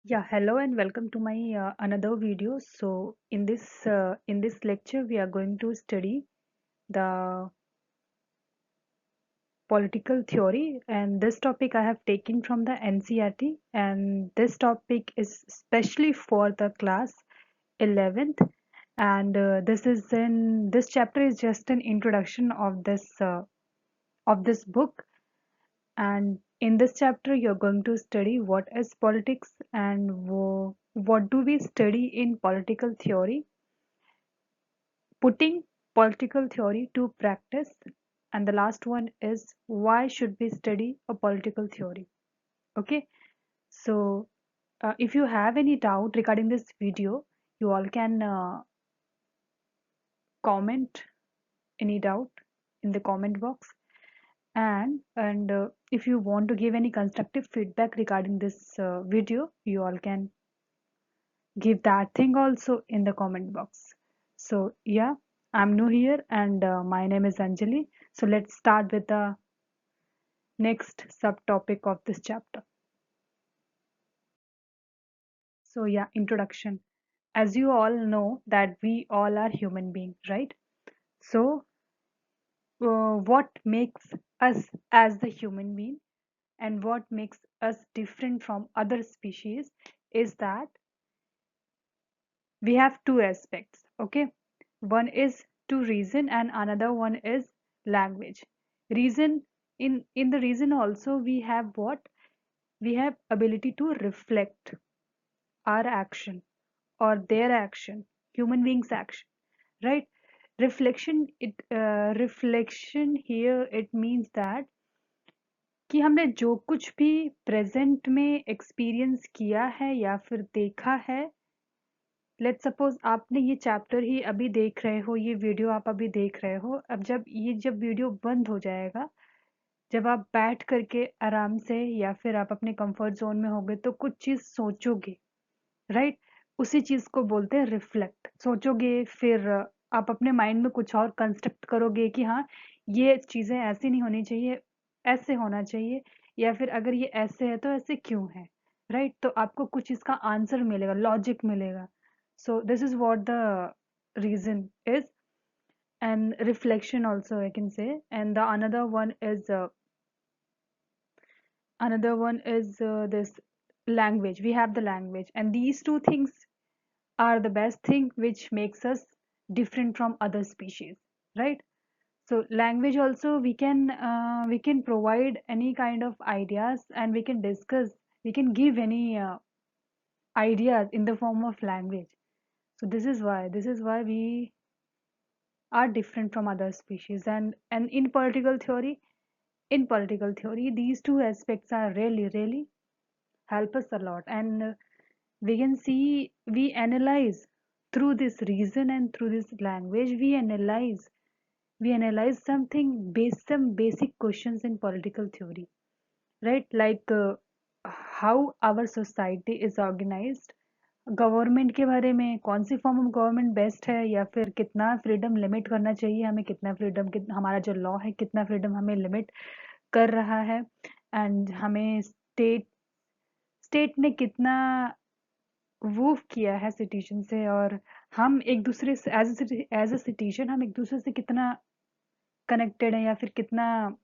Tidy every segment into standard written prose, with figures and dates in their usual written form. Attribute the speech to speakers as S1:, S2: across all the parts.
S1: Yeah, hello and welcome to my another video. So in this lecture we are going to study the political theory, and this topic I have taken from the NCERT, and this topic is especially for the class 11th. And this chapter is just an introduction of this book. And in this chapter, you're going to study what is politics and what do we study in political theory, putting political theory to practice. And the last one is why should we study a political theory? Okay, so if you have any doubt regarding this video, you all can comment any doubt in the comment box. And if you want to give any constructive feedback regarding this video, you all can give that thing also in the comment box. So yeah, I'm new here and my name is Anjali. So let's start with the next subtopic of this chapter. So yeah, introduction. As you all know that we all are human beings, right? So what makes us as the human being and what makes us different from other species is that we have two aspects. Okay, one is to reason and another one is language. Reason, in the reason also we have what? We have ability to reflect our action or their action, human beings action, right? Reflection here it means that कि हमने जो कुछ भी present में experience किया है या फिर देखा है, लेट्स सपोज आपने ये चैप्टर ही अभी देख रहे हो, ये वीडियो आप अभी देख रहे हो, अब जब वीडियो बंद हो जाएगा, जब आप बैठ करके आराम से या फिर आप अपने कंफर्ट जोन में होगे तो कुछ चीज सोचोगे, राइट? उसी चीज को बोलते हैं रिफ्लेक्ट। सोचोगे, फिर आप अपने माइंड में कुछ और कंस्ट्रक्ट करोगे कि हाँ, ये चीजें ऐसी नहीं होनी चाहिए, ऐसे होना चाहिए, या फिर अगर ये ऐसे है तो ऐसे क्यों है, राइट? तो आपको कुछ इसका आंसर मिलेगा, लॉजिक मिलेगा. So this is what the reason is, and reflection also I can say. And the another one is this language. We have the language, and these two things are the best thing which makes us different from other species, right? So language also we can provide any kind of ideas, and we can discuss, we can give any ideas in the form of language. So this is why we are different from other species. And in political theory these two aspects are really help us a lot. And we can see, we analyze through this reason and through this language, we analyze some basic questions in political theory, right? Like how our society is organized, government के बारे में, कौन सी form of government best है, या फिर कितना freedom limit करना चाहिए हमें, कितना फ्रीडम, हमारा जो लॉ है कितना फ्रीडम हमें लिमिट कर रहा है, एंड हमें स्टेट ने कितना वो किया है सिटीजन से, और हम एक दूसरे से एज अ सिटीजन हम एक दूसरे से कितना कनेक्टेड है, या फिर कितना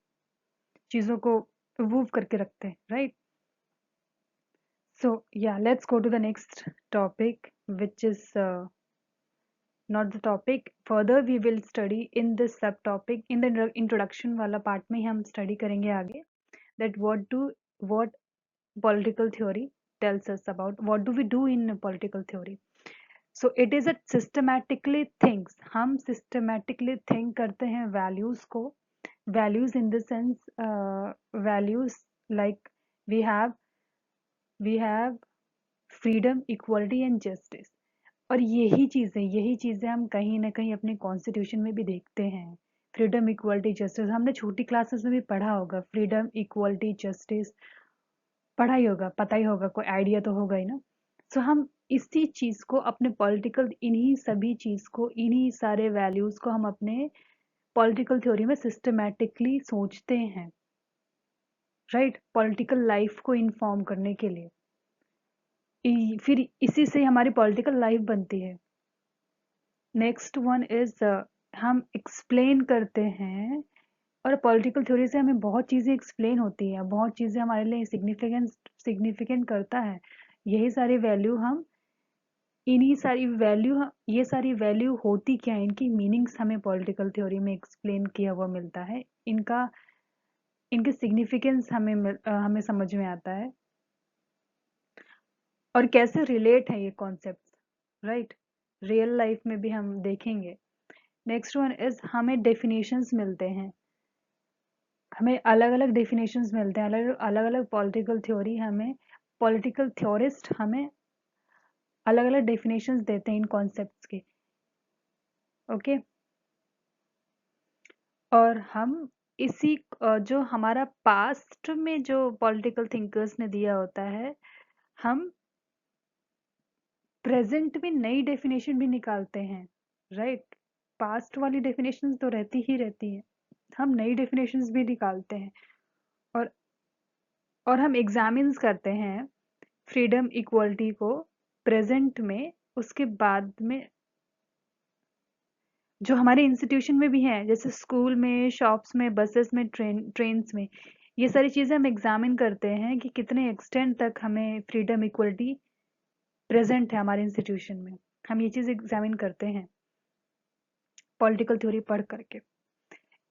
S1: चीज़ों को वो करके रखते हैं, right? So yeah, let's go to the next topic, which is not the topic. Further, we will study in this subtopic, in the introduction वाला part में हम study करेंगे आगे, that what political theory tells us about, what do we do in political theory. So it is a systematically things, हम systematically think करते हैं values को, values in the sense values like we have we have freedom, equality and justice. और यही चीजें हम कहीं ना कहीं अपने कॉन्स्टिट्यूशन में भी देखते हैं। फ्रीडम, इक्वलिटी, जस्टिस हमने छोटी क्लासेस में भी पढ़ा होगा, फ्रीडम, इक्वलिटी, जस्टिस पढ़ा ही होगा, पता ही होगा, कोई आइडिया तो होगा ही ना। सो हम इसी चीज को अपने पॉलिटिकल, इन्हीं सभी चीज को, इन्हीं सारे वैल्यूज को हम अपने पॉलिटिकल थ्योरी में सिस्टमैटिकली सोचते हैं, राइट? पॉलिटिकल लाइफ को इन्फॉर्म करने के लिए। फिर इसी से हमारी पॉलिटिकल लाइफ बनती है। नेक्स्ट वन इज हम एक्सप्लेन करते हैं, और पॉलिटिकल थ्योरी से हमें बहुत चीज़ें एक्सप्लेन होती हैं, बहुत चीज़ें हमारे लिए सिग्निफिकेंट करता है। यही सारी वैल्यू हम इन्हीं सारी वैल्यू ये सारी वैल्यू होती क्या है, इनकी मीनिंग्स हमें पॉलिटिकल थ्योरी में एक्सप्लेन किया हुआ मिलता है। इनके सिग्निफिकेंस हमें समझ में आता है, और कैसे रिलेट है ये कॉन्सेप्ट्स, राइट, रियल लाइफ में भी हम देखेंगे। नेक्स्ट वन इज हमें डेफिनेशंस मिलते हैं, हमें अलग अलग डेफिनेशंस मिलते हैं, अलग अलग अलग पॉलिटिकल थ्योरिस्ट हमें अलग अलग डेफिनेशंस देते हैं इन कॉन्सेप्ट्स के। ओके, और हम जो हमारा पास्ट में जो पॉलिटिकल थिंकर्स ने दिया होता है, हम प्रेजेंट में नई डेफिनेशन भी निकालते हैं, राइट। पास्ट वाली डेफिनेशंस तो रहती ही रहती है, हम नई डेफिनेशंस भी निकालते हैं, और हम एग्जामिन्स करते हैं फ्रीडम इक्वलिटी को प्रेजेंट में, उसके बाद में जो हमारे इंस्टीट्यूशन में भी हैं, जैसे स्कूल में, शॉप्स में, बसेस में, ट्रेन्स में, ये सारी चीज़ें हम एग्जामिन करते हैं कि कितने एक्सटेंट तक हमें फ्रीडम इक्वलिटी प्रेजेंट है हमारे इंस्टीट्यूशन में। हम ये चीज़ एग्जामिन करते हैं पॉलिटिकल थ्योरी पढ़ करके।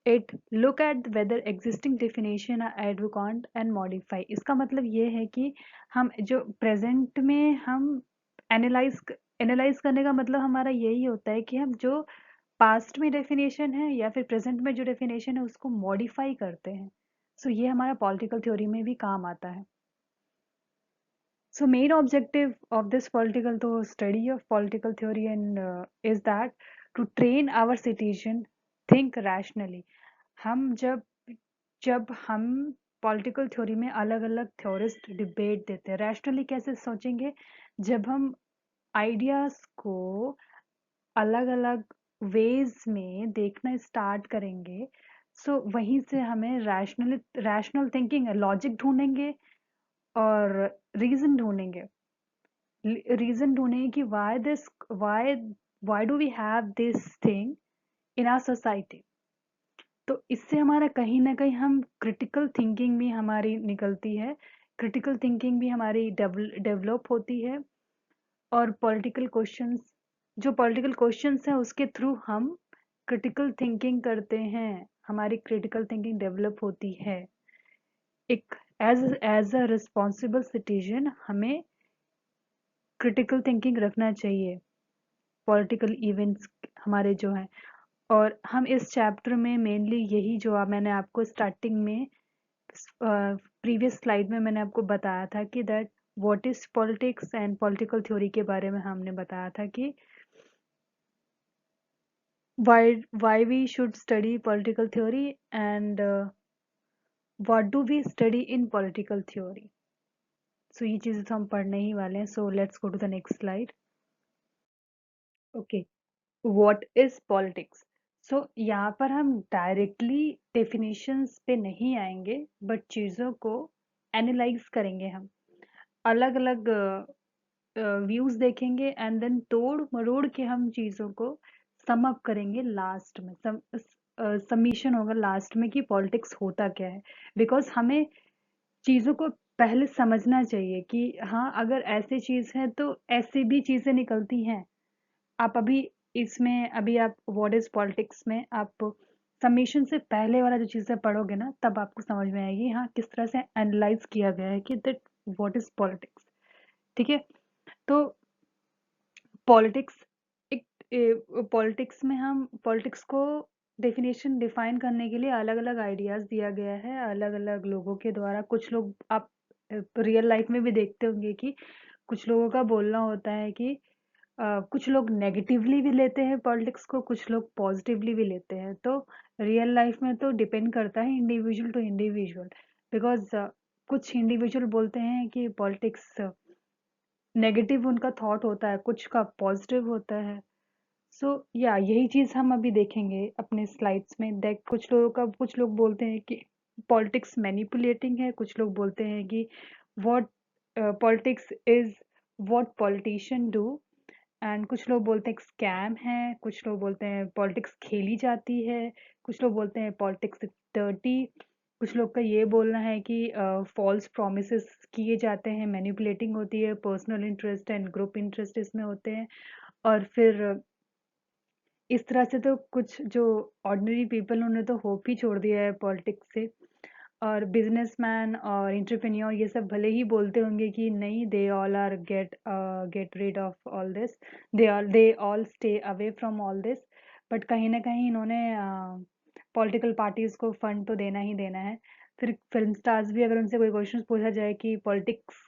S1: 8 look at whether existing definition are adequate and modify. इसका मतलब ये है कि हम जो प्रेजेंट में हम एनालाइज करने का मतलब हमारा यही होता है कि हम जो पास्ट में डेफिनेशन है या फिर प्रेजेंट में जो डेफिनेशन है उसको मॉडिफाई करते हैं। सो ये हमारा पॉलिटिकल थ्योरी में भी काम आता है। So main objective of this study of political theory and is that to train our citizen think rationally. हम जब हम पॉलिटिकल थ्योरी में अलग अलग थ्योरिस्ट डिबेट देते हैं, रैशनली कैसे सोचेंगे, जब हम आइडियाज को अलग अलग वेज में देखना स्टार्ट करेंगे, सो वहीं से हमें रैशनल थिंकिंग, लॉजिक ढूंढेंगे और रीजन ढूंढेंगे कि why do we have this thing in our society। तो इससे हमारा कहीं ना कहीं हम क्रिटिकल थिंकिंग भी हमारी निकलती है, क्रिटिकल थिंकिंग भी हमारी डेवलप होती है, और पॉलिटिकल क्वेश्चंस है उसके थ्रू हम क्रिटिकल थिंकिंग करते हैं, हमारी क्रिटिकल थिंकिंग डेवलप होती है। एक एज अ रिस्पॉन्सिबल सिटीजन हमें क्रिटिकल थिंकिंग रखना चाहिए पॉलिटिकल इवेंट्स हमारे जो हैं। और हम इस चैप्टर में मेनली यही जो मैंने आपको स्टार्टिंग में प्रीवियस स्लाइड में मैंने आपको बताया था कि that what is politics and political theory के बारे में हमने बताया था कि why we should study political theory and what do we study in political theory। सो ये चीज़ें तो हम पढ़ने ही वाले हैं। So let's go to the next slide. Okay, what is politics. So यहाँ पर हम डायरेक्टली डेफिनेशंस पे नहीं आएंगे, बट चीज़ों को एनालाइज करेंगे, हम अलग अलग व्यूज देखेंगे एंड देन तोड़ मरोड़ के हम चीज़ों को सम अप करेंगे लास्ट में। सबमिशन होगा लास्ट में कि पॉलिटिक्स होता क्या है, बिकॉज हमें चीज़ों को पहले समझना चाहिए कि हाँ, अगर ऐसी चीज़ है तो ऐसी भी चीज़ें निकलती हैं। आप अभी आप व्हाट इज पॉलिटिक्स में आप सबमिशन से पहले वाला जो चीज़ें पढ़ोगे ना, तब आपको समझ में आएगी हाँ किस तरह से एनालाइज किया गया है कि दैट व्हाट इज पॉलिटिक्स। ठीक है, तो पॉलिटिक्स पॉलिटिक्स में हम पॉलिटिक्स को डिफाइन करने के लिए अलग अलग आइडियाज दिया गया है अलग अलग लोगों के द्वारा। कुछ लोग आप रियल लाइफ में भी देखते होंगे कि कुछ लोगों का बोलना होता है कि कुछ लोग नेगेटिवली भी लेते हैं पॉलिटिक्स को, कुछ लोग पॉजिटिवली भी लेते हैं। तो रियल लाइफ में तो डिपेंड करता है इंडिविजुअल टू इंडिविजुअल, बिकॉज कुछ इंडिविजुअल बोलते हैं कि पॉलिटिक्स नेगेटिव उनका थॉट होता है, कुछ का पॉजिटिव होता है। सो या यही चीज़ हम अभी देखेंगे अपने स्लाइड्स में। देख कुछ लोग बोलते हैं कि पॉलिटिक्स मैनिपुलेटिंग है, कुछ लोग बोलते हैं कि what politics is what politician do, and कुछ लोग बोलते हैं स्कैम है, कुछ लोग बोलते हैं पॉलिटिक्स खेली जाती है, कुछ लोग बोलते हैं पॉलिटिक्स डर्टी, कुछ लोग का ये बोलना है कि फॉल्स प्रोमिसेस किए जाते हैं, मैनिपुलेटिंग होती है, personal interest and group interest इसमें होते हैं। और फिर इस तरह से तो कुछ जो ऑर्डिनरी पीपल उन्होंने तो होप ही छोड़ दिया है पॉलिटिक्स से। और बिजनेसमैन और एंटरप्रेन्योर ये सब भले ही बोलते होंगे कि नहीं, they all are get rid of all this, they all stay away from all this, but कहीं ना कहीं इन्होंने पॉलिटिकल पार्टीज को फंड तो देना ही देना है। फिर फिल्म स्टार्स भी अगर उनसे कोई क्वेश्चन पूछा जाए कि पॉलिटिक्स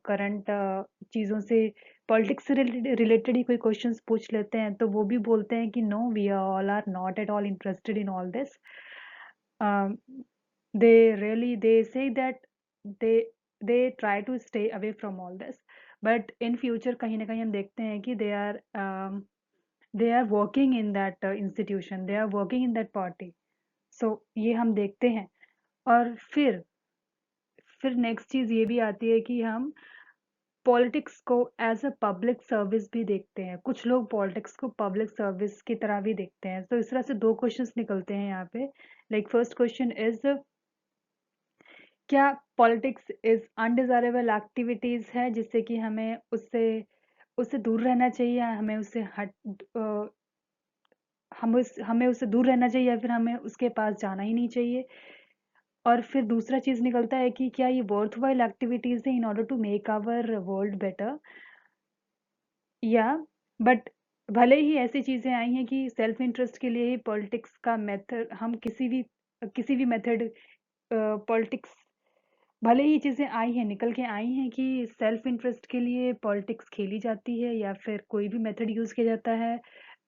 S1: करंट चीज़ों से, पॉलिटिक्स से रिलेटेड ही कोई क्वेश्चंस पूछ लेते हैं तो वो भी बोलते हैं कि no, we all are not at all interested in all this. They say that they they try to stay away from all this, but in future कहीं ना कहीं हम देखते हैं कि they are working in that institution, they are working in that party, so ये हम देखते हैं। और फिर नेक्स्ट चीज ये भी आती है कि हम पॉलिटिक्स को एज अ पब्लिक सर्विस भी देखते हैं, कुछ लोग पॉलिटिक्स को पब्लिक सर्विस की तरह भी देखते हैं। तो इस तरह से दो क्वेश्चंस निकलते हैं यहाँ पे। लाइक फर्स्ट क्वेश्चन इज, क्या पॉलिटिक्स इज अनडिजायरेबल एक्टिविटीज है जिससे कि हमें उससे उससे दूर रहना चाहिए, हमें उससे हमें उससे दूर रहना चाहिए, या फिर हमें उसके पास जाना ही नहीं चाहिए। और फिर दूसरा चीज निकलता है कि क्या ये वर्थ वाइल एक्टिविटीज है in order to make our world better, या बट भले ही ऐसी चीजें आई हैं कि सेल्फ इंटरेस्ट के लिए ही पॉलिटिक्स का मेथड, हम किसी भी मेथड पॉलिटिक्स, भले ही चीजें आई हैं, निकल के आई हैं कि सेल्फ इंटरेस्ट के लिए पॉलिटिक्स खेली जाती है या फिर कोई भी मेथड यूज किया जाता है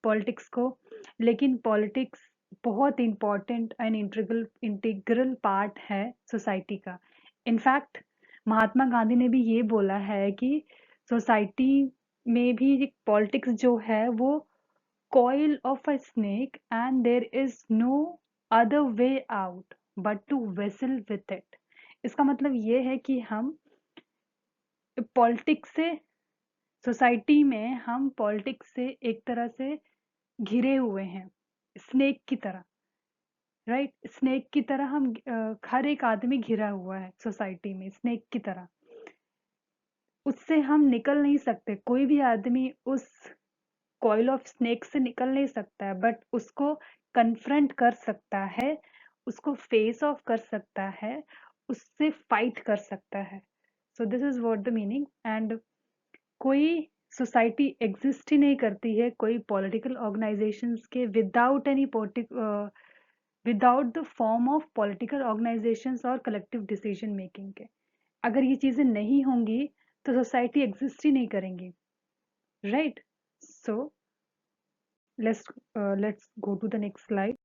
S1: पॉलिटिक्स को, लेकिन पॉलिटिक्स बहुत इंपॉर्टेंट एंड इंटीग्रल पार्ट है सोसाइटी का। इनफैक्ट महात्मा गांधी ने भी ये बोला है कि सोसाइटी में भी पॉलिटिक्स जो है वो coil of a snake and there is no other way out but to wrestle with it। इसका मतलब ये है कि हम पॉलिटिक्स से, सोसाइटी में हम पॉलिटिक्स से एक तरह से घिरे हुए हैं, स्नेक की तरह, राइट? स्नेक की तरह हम हर एक आदमी घिरा हुआ है सोसाइटी में स्नेक की तरह, उससे हम निकल नहीं सकते। कोई भी आदमी उस कॉइल ऑफ स्नेक से निकल नहीं सकता है, बट उसको कन्फ्रंट कर सकता है, उसको फेस ऑफ कर सकता है, उससे फाइट कर सकता है। So this is what the meaning. And कोई सोसाइटी एग्जिस्ट ही नहीं करती है कोई पॉलिटिकल ऑर्गेनाइजेशंस के without the form of political organisations और कलेक्टिव डिसीजन मेकिंग के। अगर ये चीजें नहीं होंगी तो सोसाइटी एग्जिस्ट ही नहीं करेंगी, right? So let's go to the next slide।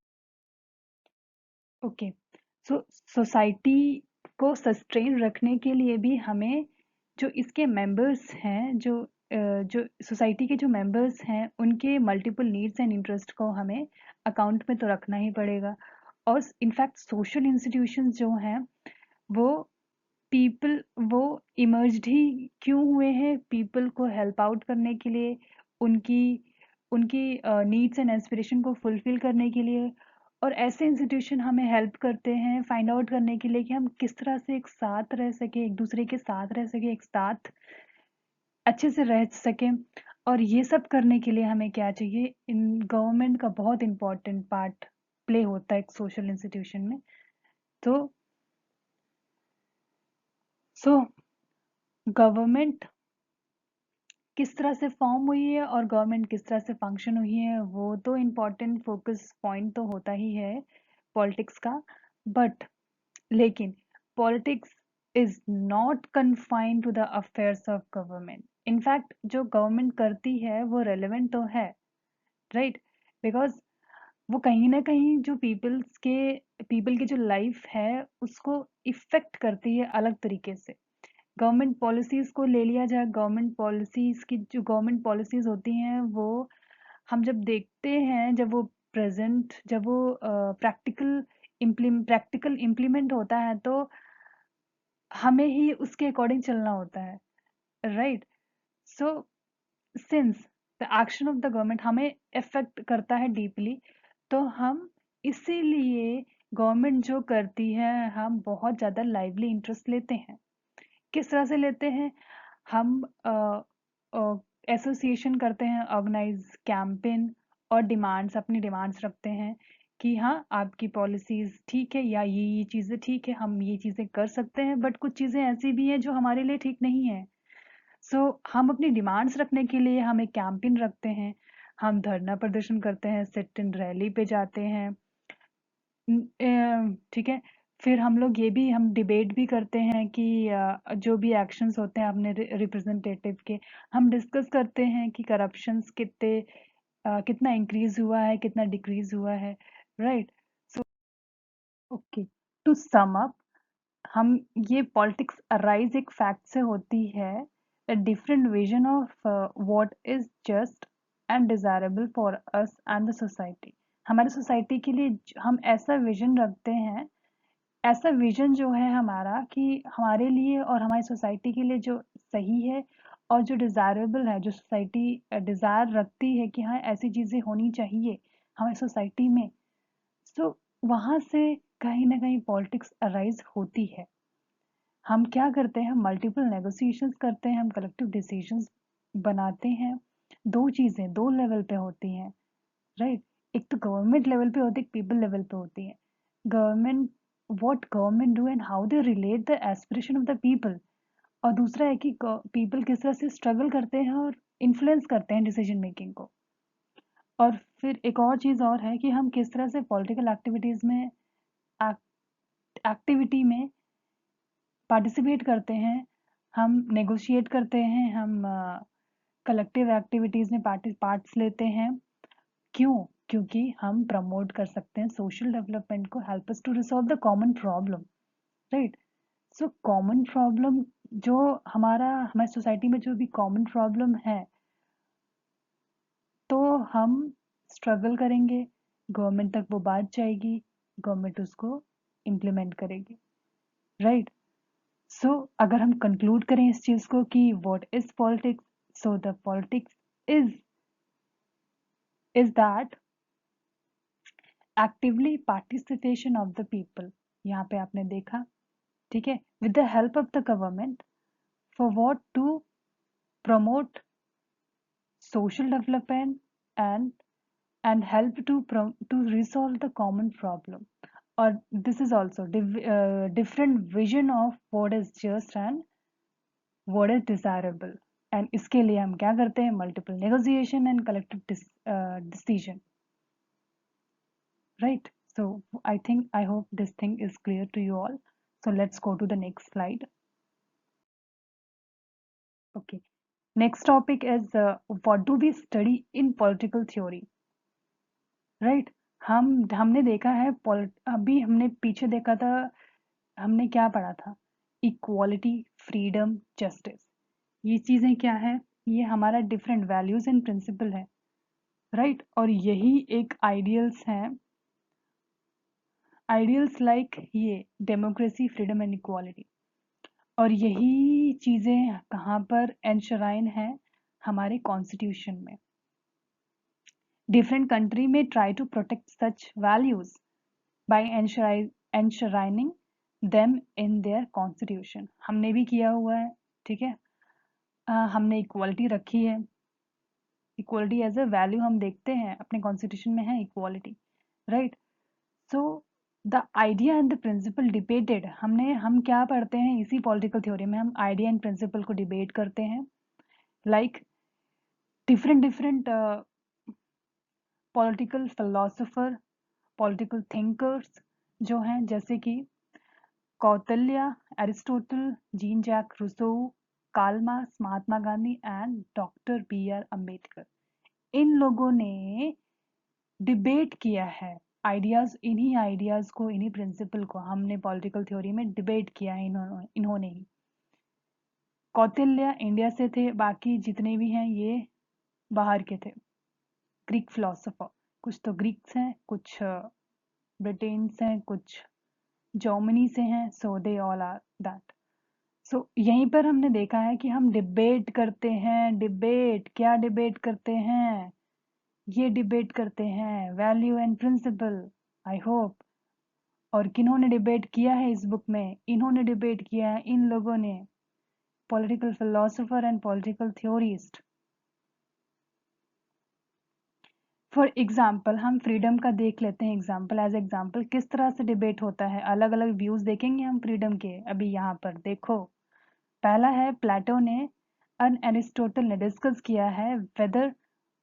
S1: Okay, so society को सस्टेन रखने के लिए भी हमें जो इसके मेंबर्स हैं, जो सोसाइटी के जो मेंबर्स हैं उनके मल्टीपल नीड्स एंड इंटरेस्ट को हमें अकाउंट में तो रखना ही पड़ेगा। और इनफैक्ट सोशल इंस्टीट्यूशंस जो हैं वो पीपल वो इमर्ज्ड ही क्यों हुए हैं, पीपल को हेल्प आउट करने के लिए, उनकी उनकी नीड्स एंड एस्पिरेशन को फुलफिल करने के लिए। और ऐसे इंस्टीट्यूशन हमें हेल्प करते हैं फाइंड आउट करने के लिए कि हम किस तरह से एक साथ रह सके, एक दूसरे के साथ रह सके, एक साथ अच्छे से रह सके। और ये सब करने के लिए हमें क्या चाहिए, इन गवर्नमेंट का बहुत इंपॉर्टेंट पार्ट प्ले होता है एक सोशल इंस्टीट्यूशन में। तो सो गवर्नमेंट किस तरह से फॉर्म हुई है और गवर्नमेंट किस तरह से फंक्शन हुई है वो तो इम्पॉर्टेंट फोकस पॉइंट तो होता ही है पॉलिटिक्स का। बट लेकिन politics is not confined to the affairs of government. In fact जो गवर्नमेंट करती है वो रेलेवेंट तो है, राइट? बिकॉज वो कहीं ना कहीं जो पीपल की जो लाइफ है उसको इफेक्ट करती है अलग तरीके से। गवर्नमेंट पॉलिसीज को ले लिया जाए, गवर्नमेंट पॉलिसीज की जो गवर्नमेंट पॉलिसीज होती हैं वो हम जब देखते हैं, जब वो प्रैक्टिकल इम्प्लीमेंट होता है तो हमें ही उसके अकॉर्डिंग चलना होता है, right? So since the action of the government हमें इफेक्ट करता है डीपली, तो हम इसीलिए गवर्नमेंट जो करती है हम बहुत ज़्यादा लाइवली इंटरेस्ट लेते हैं। किस तरह से लेते हैं? हम एसोसिएशन करते हैं, ऑर्गेनाइज कैंपेन और डिमांड्स, अपनी डिमांड्स रखते हैं कि हाँ आपकी पॉलिसीज़ ठीक है या ये चीज़ें ठीक है, हम ये चीज़ें कर सकते हैं, बट कुछ चीज़ें ऐसी भी हैं जो हमारे लिए ठीक नहीं है। सो हम अपनी डिमांड्स रखने के लिए हम एक कैंपेन रखते हैं, हम धरना प्रदर्शन करते हैं, सिट इन रैली पे जाते हैं, ठीक है। फिर हम लोग ये भी हम डिबेट भी करते हैं कि जो भी एक्शंस होते हैं अपने रिप्रेजेंटेटिव के, हम डिस्कस करते हैं कि करप्शंस कितना इंक्रीज हुआ है, कितना डिक्रीज हुआ है, right. So okay, to sum up, हम ये पॉलिटिक्स अराइज एक फैक्ट से होती है, a different vision of what is just and desirable for us and the society। हमारे सोसाइटी के लिए हम ऐसा विजन रखते हैं, ऐसा विजन जो है हमारा कि हमारे लिए और हमारी सोसाइटी के लिए जो सही है और जो डिज़ायरेबल है, जो सोसाइटी डिज़ायर रखती है कि हाँ ऐसी चीज़ें होनी चाहिए हमारी सोसाइटी में। सो वहाँ से कहीं ना कहीं पॉलिटिक्स अराइज होती है। हम क्या करते हैं, मल्टीपल नेगोशिएशंस करते हैं, हम कलेक्टिव डिसीजंस बनाते हैं। दो चीज़ें दो लेवल पे होती हैं, राइट। एक तो गवर्नमेंट लेवल पे होती है, एक पीपल लेवल पे होती है। Government, what government do and how they relate the aspiration of the people, और दूसरा है कि पीपल किस तरह से स्ट्रगल करते हैं और इन्फ्लुएंस करते हैं डिसीजन मेकिंग को। और फिर एक और चीज़ और है कि हम किस तरह से पॉलिटिकल एक्टिविटीज़ में एक्टिविटी में पार्टिसिपेट करते हैं, हम नेगोशिएट करते हैं, हम कलेक्टिव एक्टिविटीज़ में पार्ट्स लेते हैं। क्यों? क्योंकि हम प्रमोट कर सकते हैं सोशल डेवलपमेंट को, help us to resolve the common problem, right. So common problem जो हमारी सोसाइटी में जो भी कॉमन प्रॉब्लम है, तो हम स्ट्रगल करेंगे, गवर्नमेंट तक वो बात जाएगी, गवर्नमेंट उसको इम्प्लीमेंट करेगी, राइट। सो अगर हम कंक्लूड करें इस चीज़ को कि what is politics, so the politics is that actively participation of the people. यहाँ पे आपने देखा, ठीक है, with the help of the government for what, to promote social development and help to resolve the common problem, or this is also different vision of what is just and what is desirable। and इसके लिए हम क्या करते हैं, multiple negotiation and collective decision, right। So I hope this thing is clear to you all, so let's go to the next slide। okay, next topic is what do we study in political theory, right. हमने देखा है अभी हमने पीछे देखा था, हमने क्या पढ़ा था, इक्वालिटी, फ्रीडम, जस्टिस। ये चीज़ें क्या है, ये हमारा डिफरेंट वैल्यूज एंड प्रिंसिपल है, राइट। और यही एक आइडियल्स हैं, आइडियल्स लाइक ये डेमोक्रेसी, फ्रीडम एंड इक्वालिटी। और यही चीज़ें कहाँ पर एनश्राइन है, हमारे कॉन्स्टिट्यूशन में। डिफरेंट कंट्री में try to protect such values by enshrining them in their constitution। हमने भी किया हुआ है, ठीक है। हमने इक्वालिटी रखी है, इक्वालिटी एज अ वैल्यू हम देखते हैं अपने कॉन्स्टिट्यूशन में है equality, right. So the idea and the principle debated, हम क्या पढ़ते हैं इसी पॉलिटिकल थ्योरी में, हम आइडिया एंड प्रिंसिपल को डिबेट करते हैं, like different political philosopher, political thinkers जो हैं, जैसे कि Kautilya, Aristotle, Jean Jacques Rousseau, Karl Marx, Mahatma Gandhi and doctor B R. Ambedkar. इन लोगों ने डिबेट किया है आइडियाज, इन्हीं आइडियाज को, इन्हीं प्रिंसिपल को हमने पॉलिटिकल थ्योरी में डिबेट किया है इन्होंने ही। कौटिल्य इंडिया से थे, बाकी जितने भी हैं ये बाहर के थे, ग्रीक फिलोसोफर। कुछ तो ग्रीक्स हैं, कुछ ब्रिटेन से हैं, कुछ जर्मनी से हैं, सो दे ऑल आर दैट। यहीं पर हमने देखा है कि हम डिबेट करते हैं। डिबेट क्या डिबेट करते हैं? ये डिबेट करते हैं value and principle. I hope. और किन्होंने डिबेट किया है इस बुक में? इन्होंने डिबेट किया है, इन लोगों ने, political philosopher and political theorist. For example हम फ्रीडम का देख लेते हैं। एग्जाम्पल एज एग्जाम्पल किस तरह से डिबेट होता है, अलग अलग व्यूज देखेंगे हम फ्रीडम के। अभी यहाँ पर देखो, पहला है प्लेटो ने और एरिस्टोटल ने डिस्कस किया है वेदर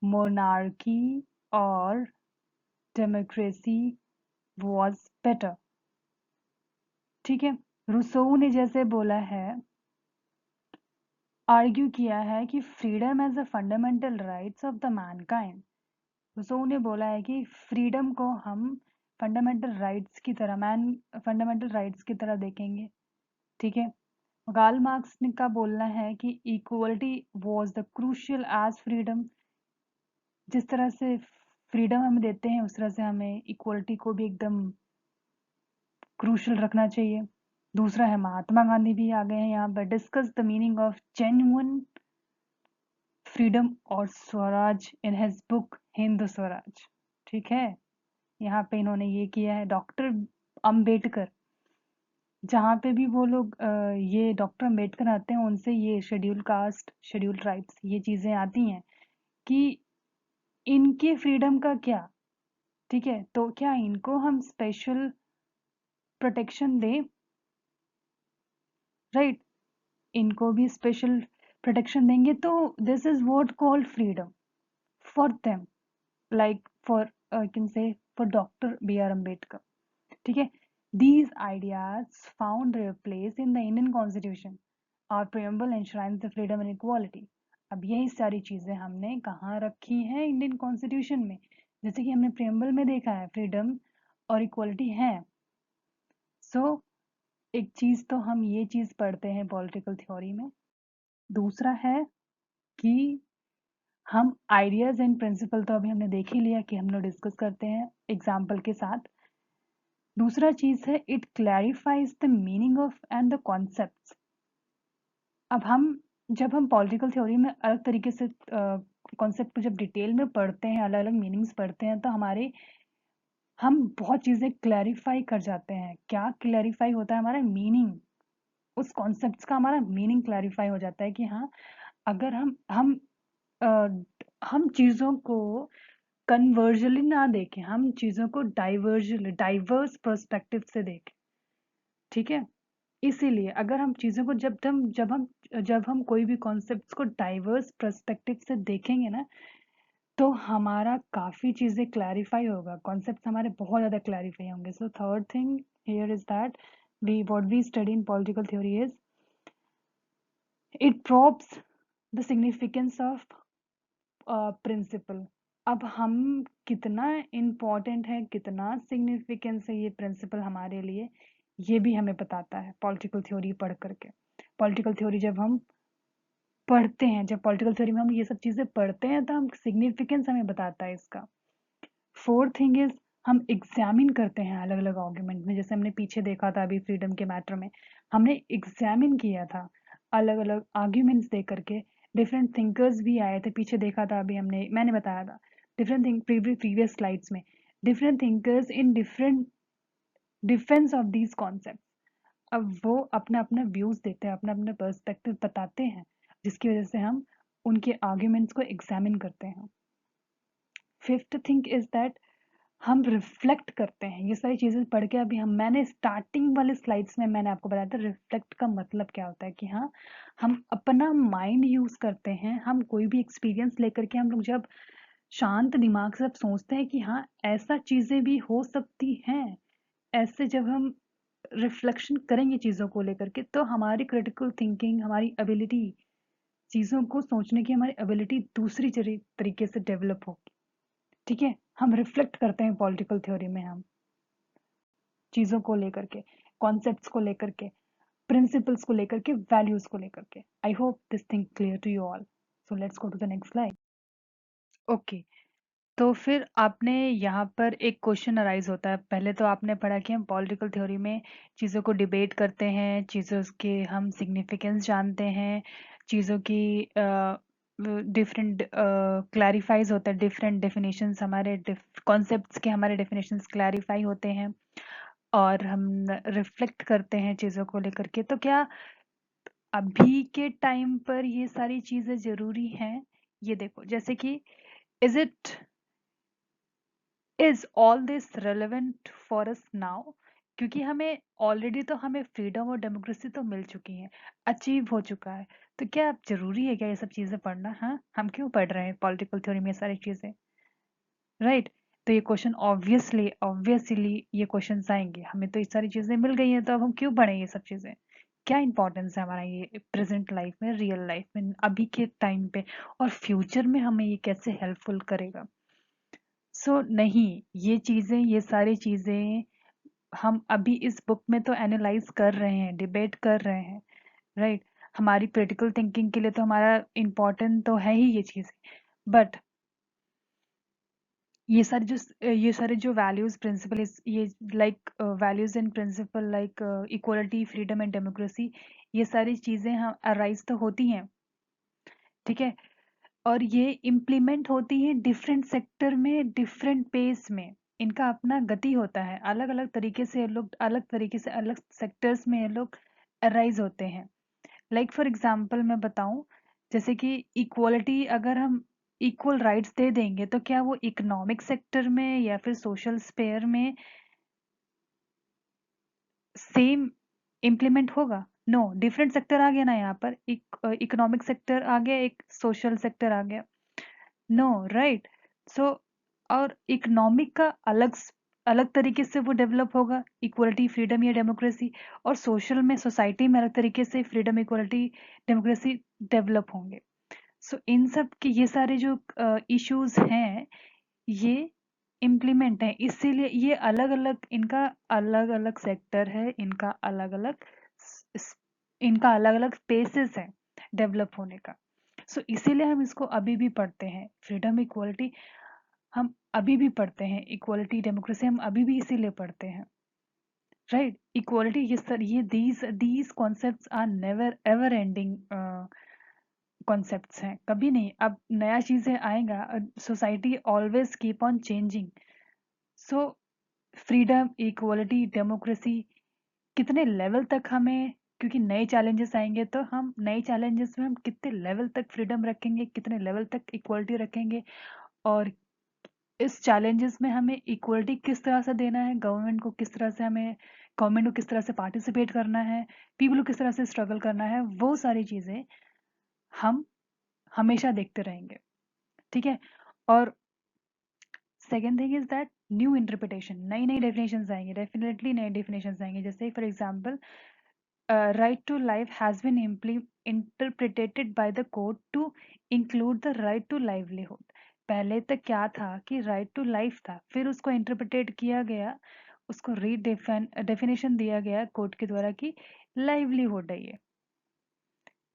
S1: मोनार्की और डेमोक्रेसी वाज बेटर। ठीक है। रूसो ने जैसे बोला है, आर्ग्यू किया है कि freedom as a fundamental rights of the mankind. Rousseau ने बोला है कि फ्रीडम को हम फंडामेंटल राइट्स की तरह, फंडामेंटल राइट्स की तरह देखेंगे। ठीक है। कार्ल मार्क्स का बोलना है कि equality was the crucial as freedom. जिस तरह से फ्रीडम हम देते हैं उस तरह से हमें इक्वलिटी को भी एकदम क्रूशियल रखना चाहिए। दूसरा है महात्मा गांधी भी आ गए हैं यहाँ पर, discuss the meaning of genuine freedom और swaraj in his book Hind Swaraj. ठीक है। यहाँ पे इन्होंने ये किया है। डॉक्टर अंबेडकर, जहाँ पे भी वो लोग ये डॉक्टर अंबेडकर आते हैं उनसे ये शेड्यूल कास्ट, शेड्यूल ट्राइब्स, ये चीज़ें आती हैं कि इनके फ्रीडम का क्या। ठीक है। तो क्या इनको हम स्पेशल प्रोटेक्शन दें? राइट। इनको भी स्पेशल प्रोटेक्शन देंगे तो this is what called freedom for them, like for I can say for doctor B R Ambedkar. ठीक है। These ideas found their place in the Indian Constitution. Our preamble enshrines the freedom and equality. अब यही सारी चीजें हमने कहाँ रखी हैं? इंडियन कॉन्स्टिट्यूशन में। जैसे कि हमने प्रियम्बल में देखा है फ्रीडम और इक्वालिटी है। एक चीज तो हम ये चीज पढ़ते हैं पॉलिटिकल थ्योरी में। दूसरा है कि हम आइडियाज एंड प्रिंसिपल तो अभी हमने देख ही लिया कि हम लोग डिस्कस करते हैं एग्जाम्पल के साथ। दूसरा चीज है it clarifies the meaning of and the concepts. अब जब हम पॉलिटिकल थ्योरी में अलग तरीके से कॉन्सेप्ट को जब डिटेल में पढ़ते हैं, अलग अलग मीनिंग्स पढ़ते हैं, तो हम बहुत चीजें क्लैरिफाई कर जाते हैं। क्या क्लैरिफाई होता है? हमारा मीनिंग, उस कॉन्सेप्ट्स का हमारा मीनिंग क्लैरिफाई हो जाता है कि हाँ, अगर अ, हम चीजों को कन्वर्जली ना देखें, हम चीजों को डाइवर्स पर्सपेक्टिव से देखें। ठीक है। इसीलिए अगर हम चीजों को जब हम कोई भी कॉन्सेप्ट्स को डाइवर्स पर्सपेक्टिव से देखेंगे ना, तो हमारा काफी चीजें क्लैरिफाई होगा, कॉन्सेप्ट्स हमारे बहुत ज्यादा क्लैरिफाई होंगे। So third thing here is that what we study in political theory is it probes the significance of principle. अब हम कितना इम्पोर्टेंट है, कितना सिग्निफिकेंस है ये प्रिंसिपल हमारे लिए, ये भी हमें बताता है पॉलिटिकल थ्योरी पढ़ करके। पॉलिटिकल थ्योरी जब हम पढ़ते हैं, जब पॉलिटिकल थ्योरी में हम ये सब चीज़ें पढ़ते हैं तो हम सिग्निफिकेंस हमें बताता है इसका। फोर्थ थिंग इज हम एग्जामिन करते हैं अलग अलग आर्ग्यूमेंट में। जैसे हमने पीछे देखा था अभी फ्रीडम के मैटर में, हमने एग्जामिन किया था अलग अलग आर्ग्यूमेंट्स दे करके। डिफरेंट थिंकर्स भी आए थे, पीछे देखा था अभी मैंने बताया था डिफरेंट थिंक प्रीवियस स्लाइड्स में, different thinkers in different defence of these concept. अब वो अपना अपना व्यूज देते हैं, अपना अपना पर्सपेक्टिव बताते हैं, जिसकी वजह से हम उनके आर्ग्यूमेंट्स को एग्जामिन करते हैं। फिफ्थ थिंग इज दैट हम रिफ्लेक्ट करते हैं। ये सारी चीजें पढ़ के अभी मैंने स्टार्टिंग वाले स्लाइड्स में मैंने आपको बताया था रिफ्लेक्ट का मतलब क्या होता है, कि हाँ, हम अपना माइंड यूज करते हैं। हम कोई भी एक्सपीरियंस लेकर के हम लोग जब शांत दिमाग से जब सोचते हैं कि हाँ, ऐसा चीजें भी हो सकती हैं, ऐसे जब हम रिफ्लेक्शन करेंगे चीजों को लेकर के, तो हमारी क्रिटिकल थिंकिंग, हमारी एबिलिटी, चीजों को सोचने की हमारी एबिलिटी दूसरी तरीके से डेवलप होगी। ठीक है। हम रिफ्लेक्ट करते हैं पॉलिटिकल थ्योरी में, हम चीजों को लेकर के, कॉन्सेप्ट्स को लेकर के, प्रिंसिपल्स को लेकर के, वैल्यूज को लेकर के। I hope this thing clear to you all. So let's go to the next slide. Okay. तो फिर आपने यहाँ पर एक क्वेश्चन अराइज होता है। पहले तो आपने पढ़ा कि हम पॉलिटिकल थ्योरी में चीज़ों को डिबेट करते हैं, चीज़ों के हम सिग्निफिकेंस जानते हैं, चीज़ों की डिफरेंट क्लैरिफाइज होता है, डिफरेंट डेफिनेशंस हमारे कॉन्सेप्ट्स के हमारे डेफिनेशंस क्लैरिफाई होते हैं और हम रिफ्लेक्ट करते हैं चीज़ों को लेकर के। तो क्या अभी के टाइम पर ये सारी चीज़ें ज़रूरी हैं? ये देखो, जैसे कि is it is all this relevant for us now? क्योंकि हमें ऑलरेडी तो हमें फ्रीडम और डेमोक्रेसी तो मिल चुकी है, अचीव हो चुका है। तो क्या अब जरूरी है क्या ये सब चीजें पढ़ना? हाँ, हम क्यों पढ़ रहे हैं पॉलिटिकल थ्योरी में ये सारी चीजें, राइट? तो ये क्वेश्चन ऑब्वियसली ये क्वेश्चन आएंगे, हमें तो ये सारी चीजें मिल गई हैं, तो अब हम क्यों पढ़ें ये सब चीजें? क्या इंपॉर्टेंस है हमारा ये प्रेजेंट लाइफ में, रियल लाइफ में, अभी के टाइम पे, और फ्यूचर में हमें ये कैसे हेल्पफुल करेगा? सो नहीं, ये चीज़ें, ये सारी चीज़ें हम अभी इस बुक में तो एनालाइज कर रहे हैं, डिबेट कर रहे हैं, राइट? हमारी क्रिटिकल थिंकिंग के लिए तो हमारा इम्पोर्टेंट तो है ही ये चीज़ें, बट ये सारे जो वैल्यूज प्रिंसिपल, ये like values and principle like equality, freedom and democracy, ये सारी चीज़ें हम अराइज तो होती हैं, ठीक है? और ये इम्प्लीमेंट होती हैं डिफरेंट सेक्टर में, डिफरेंट पेस में। इनका अपना गति होता है, अलग अलग तरीके से ये लोग, अलग तरीके से अलग सेक्टर्स में ये लोग अराइज होते हैं। लाइक फॉर एग्जांपल मैं बताऊं, जैसे कि इक्वलिटी, अगर हम इक्वल राइट्स दे देंगे तो क्या वो इकोनॉमिक सेक्टर में या फिर सोशल स्पेयर में सेम इम्प्लीमेंट होगा? नो, डिफरेंट सेक्टर आ गया ना यहाँ पर, एक इकोनॉमिक सेक्टर आ गया, एक सोशल सेक्टर आ गया। No, right? सो और इकोनॉमिक का अलग तरीके से वो डेवलप होगा, इक्वलिटी, फ्रीडम या डेमोक्रेसी, और सोशल में, सोसाइटी में अलग तरीके से फ्रीडम, इक्वलिटी, डेमोक्रेसी डेवलप होंगे। सो इन सब के ये सारे जो इश्यूज हैं, ये इम्प्लीमेंट है, इसीलिए ये अलग अलग, इनका अलग अलग सेक्टर है, इनका अलग अलग स्पेसेस है डेवलप होने का। सो इसीलिए हम इसको अभी भी पढ़ते हैं, फ्रीडम, इक्वलिटी हम अभी भी पढ़ते हैं, इक्वलिटी, डेमोक्रेसी हम अभी भी इसीलिए पढ़ते हैं, राइट? इक्वलिटी, ये सर, ये these concepts are never ever ending concepts हैं, कभी नहीं। अब नया चीजें आएगा, society always keep on changing. So freedom, equality, democracy, कितने लेवल तक हमें, क्योंकि नए चैलेंजेस आएंगे, तो हम नए चैलेंजेस में हम कितने लेवल तक फ्रीडम रखेंगे, कितने लेवल तक इक्वलिटी रखेंगे, और इस चैलेंजेस में हमें इक्वलिटी किस तरह से देना है, गवर्नमेंट को किस तरह से पार्टिसिपेट करना है, पीपल को किस तरह से स्ट्रगल करना है, वो सारी चीज़ें हम हमेशा देखते रहेंगे, ठीक है? और second thing is that new interpretation, नई नई डेफिनेशंस आएंगे, डेफिनेटली नए डेफिनेशंस आएंगे। जैसे for example, right to life has been interpreted by the court to include the right to livelihood। पहले तक क्या था कि राइट टू लाइफ था, फिर उसको इंटरप्रिटेट किया गया, उसको डेफिनेशन दिया गया कोर्ट के द्वारा कि लाइवलीहुड है ये,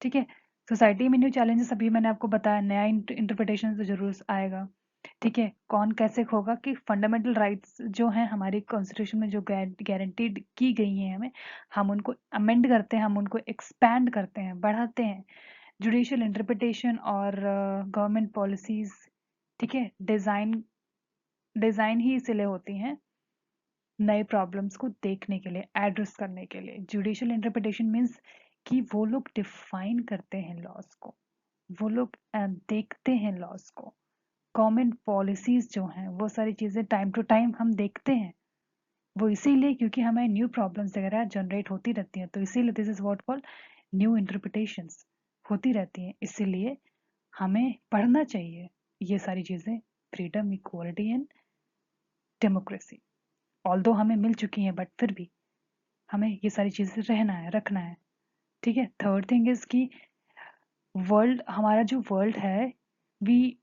S1: ठीक है? सोसाइटी में न्यू चैलेंजेस, अभी मैंने आपको बताया, नया इंटरप्रिटेशन तो जरूर आएगा, ठीक है? कौन कैसे होगा कि फंडामेंटल राइट्स जो हैं हमारी कॉन्स्टिट्यूशन में, जो गारंटीड की गई हैं हमें, हम उनको अमेंड करते हैं, हम उनको एक्सपैंड करते हैं, बढ़ाते हैं। जुडिशियल इंटरप्रिटेशन और गवर्नमेंट पॉलिसीज, ठीक है, डिज़ाइन डिज़ाइन ही इसीलिए होती हैं नए प्रॉब्लम्स को देखने के लिए, एड्रेस करने के लिए। जुडिशियल इंटरप्रिटेशन मीन्स कि वो लोग डिफाइन करते हैं लॉज को, वो लोग देखते हैं लॉज को, गवर्नमेंट पॉलिसीज जो हैं वो सारी चीज़ें टाइम टू टाइम हम देखते हैं, वो इसीलिए क्योंकि हमें न्यू प्रॉब्लम्स वगैरह जनरेट होती रहती हैं, तो इसीलिए this is what called new interpretations होती रहती हैं, इसीलिए हमें पढ़ना चाहिए ये सारी चीज़ें, freedom, equality and democracy. Although हमें मिल चुकी हैं, बट फिर भी हमें ये सारी चीज़ें रहना है, रखना है, ठीक है? थर्ड थिंग इज कि वर्ल्ड, हमारा जो वर्ल्ड है, वी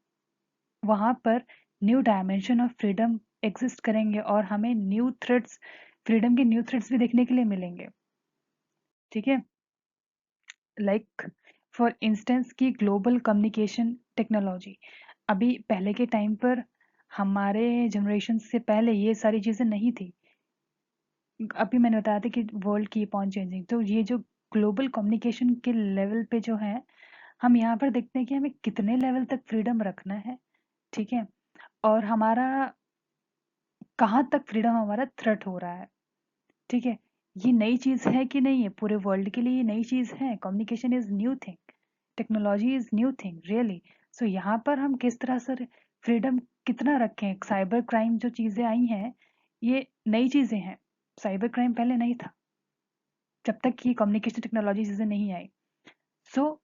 S1: वहाँ पर new dimension of freedom exist करेंगे, और हमें न्यू थ्रेड्स, फ्रीडम के न्यू थ्रेड्स भी देखने के लिए मिलेंगे, ठीक है? लाइक फॉर इंस्टेंस की ग्लोबल कम्युनिकेशन टेक्नोलॉजी, अभी पहले के टाइम पर हमारे जनरेशन से पहले ये सारी चीज़ें नहीं थी। अभी मैंने बताया था कि वर्ल्ड कीप ऑन चेंजिंग, तो ये जो ग्लोबल कम्युनिकेशन के लेवल पे जो है, हम यहाँ पर देखते हैं कि हमें कितने लेवल तक फ्रीडम रखना है, ठीक है, और हमारा कहाँ तक फ्रीडम हमारा थ्रेट हो रहा है, ठीक है। ये नई चीज़ है कि नहीं है? पूरे वर्ल्ड के लिए ये नई चीज़ है। Communication is new thing, technology is new thing really. So यहाँ पर हम किस तरह से फ्रीडम कितना रखें? साइबर क्राइम जो चीज़ें आई हैं, ये नई चीज़ें हैं। साइबर क्राइम पहले नहीं था, जब तक कि कम्युनिकेशन टेक्नोलॉजी चीज़ें नहीं आई। सो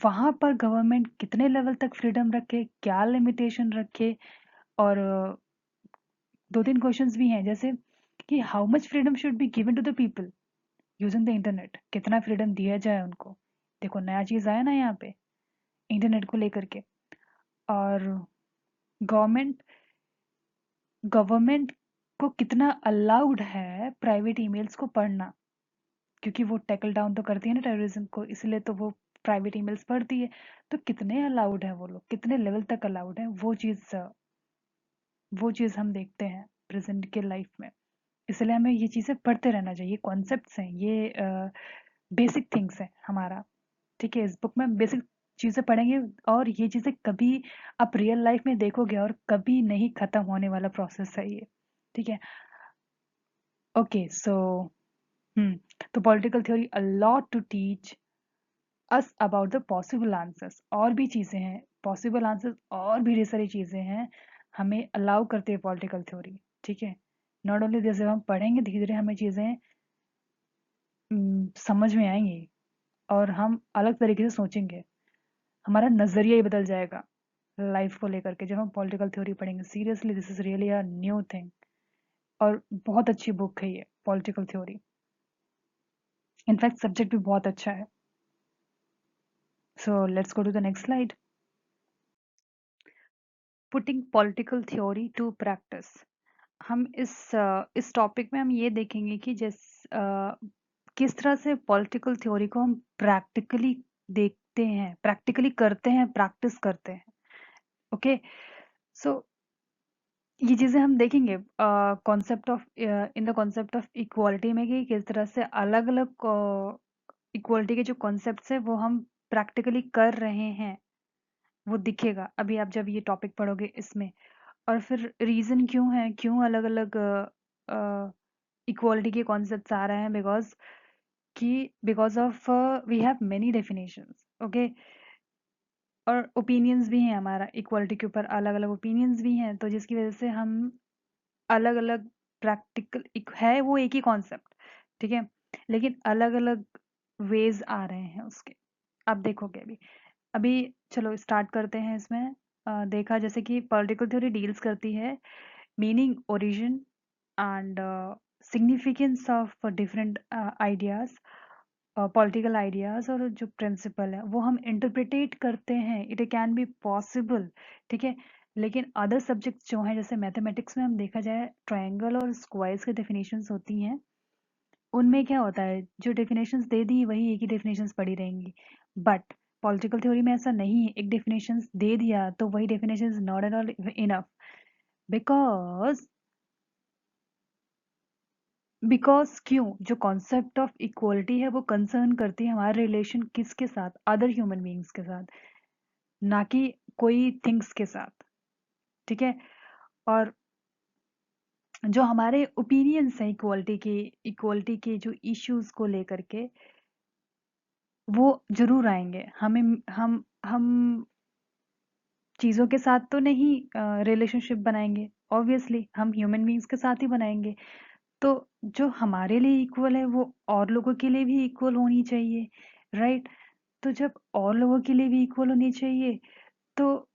S1: वहाँ पर गवर्नमेंट कितने लेवल तक फ्रीडम रखे, क्या लिमिटेशन रखे, और 2-3 क्वेश्चंस भी हैं, जैसे कि how much freedom should be given to the people using the internet? कितना फ्रीडम दिया जाए उनको? देखो नया चीज़ आया ना यहाँ पे इंटरनेट को लेकर के। और गवर्नमेंट गवर्नमेंट को कितना अलाउड है प्राइवेट ईमेल्स को पढ़ना, क्योंकि वो टैकल डाउन तो करती है ना टेररिज्म को, इसलिए तो वो प्राइवेट ईमेल्स पढ़ती है। तो कितने अलाउड है वो लोग, कितने लेवल तक अलाउड है, वो चीज़ हम देखते हैं प्रेजेंट के लाइफ में। इसलिए हमें ये चीज़ें पढ़ते रहना चाहिए। कॉन्सेप्ट्स हैं ये, बेसिक थिंग्स हैं हमारा, ठीक है। इस बुक में बेसिक चीज़ें पढ़ेंगे, और ये चीज़ें कभी आप रियल लाइफ में देखोगे, और कभी नहीं ख़त्म होने वाला प्रोसेस है ये, ठीक है। ओके सो तो political theory a lot to teach us about the possible answers. और भी चीज़ें हैं पॉसिबल आंसर्स, और भी ढेर सारी चीज़ें हैं हमें अलाउ करते हैं पॉलिटिकल थ्योरी, ठीक है। नॉट ओनली दिस, जब हम पढ़ेंगे धीरे धीरे हमें चीज़ें समझ में आएंगी, और हम अलग तरीके से सोचेंगे, हमारा नज़रिया ही बदल जाएगा लाइफ को लेकर के, जब हम पॉलिटिकल थ्योरी पढ़ेंगे। Seriously this is really a new thing, और बहुत अच्छी बुक है ये पॉलिटिकल थ्योरी। इनफैक्ट सब्जेक्ट भी बहुत अच्छा है। So let's go to the next slide. Putting political theory to practice. हम इस टॉपिक में हम ये देखेंगे कि किस तरह से पॉलिटिकल थ्योरी को हम प्रैक्टिकली देखते हैं, प्रैक्टिकली करते हैं, प्रैक्टिस करते हैं। ओके सो ये चीज़ें हम देखेंगे concept of in the concept of equality में, कि किस तरह से अलग अलग इक्वालिटी के जो कॉन्सेप्ट्स हैं वो हम प्रैक्टिकली कर रहे हैं, वो दिखेगा अभी आप जब ये टॉपिक पढ़ोगे इसमें। और फिर रीज़न क्यों है, क्यों अलग अलग इक्वालिटी के कॉन्सेप्ट्स आ रहे हैं, because of we have many definitions, okay. और ओपिनियंस भी हैं, हमारा इक्वालिटी के ऊपर अलग अलग ओपिनियंस भी हैं, तो जिसकी वजह से हम अलग अलग प्रैक्टिकल है वो एक ही कॉन्सेप्ट, ठीक है, लेकिन अलग अलग वेज आ रहे हैं उसके। आप देखोगे अभी अभी चलो स्टार्ट करते हैं इसमें। देखा जैसे कि पॉलिटिकल थ्योरी डील्स करती है meaning, origin and significance of different ideas, political ideas, और जो प्रिंसिपल है वो हम इंटरप्रिटेट करते हैं, इट कैन बी पॉसिबल, ठीक है। लेकिन अदर सब्जेक्ट्स जो हैं, जैसे मैथमेटिक्स में हम देखा जाए ट्रायंगल और स्क्वायर्स की डेफिनेशंस होती हैं, उनमें क्या होता है, जो डेफिनेशंस दे दी वही एक ही डेफिनेशंस पड़ी रहेंगी। बट पॉलिटिकल थ्योरी में ऐसा नहीं है, एक डेफिनेशंस दे दिया तो वही definitions not at all enough, because क्यों, जो कॉन्सेप्ट ऑफ इक्वलिटी है वो कंसर्न करती है हमारे रिलेशन किसके साथ, अदर ह्यूमन बीइंग्स के साथ, ना कि कोई थिंग्स के साथ, ठीक है। और जो हमारे ओपिनियंस हैं इक्वलिटी के जो इश्यूज को लेकर के, वो जरूर आएंगे। हम चीज़ों के साथ तो नहीं रिलेशनशिप बनाएंगे, ऑब्वियसली हम ह्यूमन बीइंग्स के साथ ही बनाएंगे। तो जो हमारे लिए इक्वल है वो और लोगों के लिए भी इक्वल होनी चाहिए, राइट। तो जब और लोगों के लिए भी इक्वल होनी चाहिए, तो